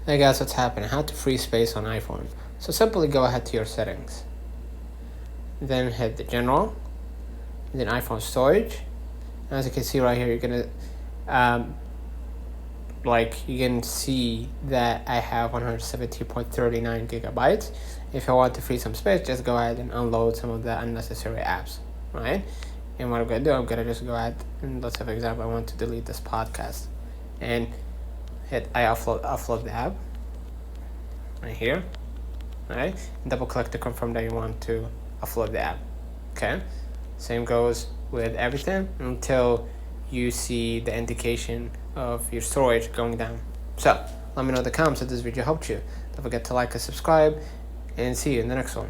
Hey guys, what's happening? How to free space on iPhone. So simply go ahead to your settings, then hit the general, then iPhone storage. And as you can see right here, you're gonna you can see that I have 170.39 gigabytes. If I want to free some space, just go ahead and unload some of the unnecessary apps, right? And what I'm gonna do, I'm gonna just go ahead and let's say for example I want to delete this podcast, and hit I offload the app right here, right? Double click to confirm that you want to offload the app. Okay, same goes with everything until you see the indication of your storage going down. So let me know in the comments if this video helped you. Don't forget to like and subscribe, and see you in the next one.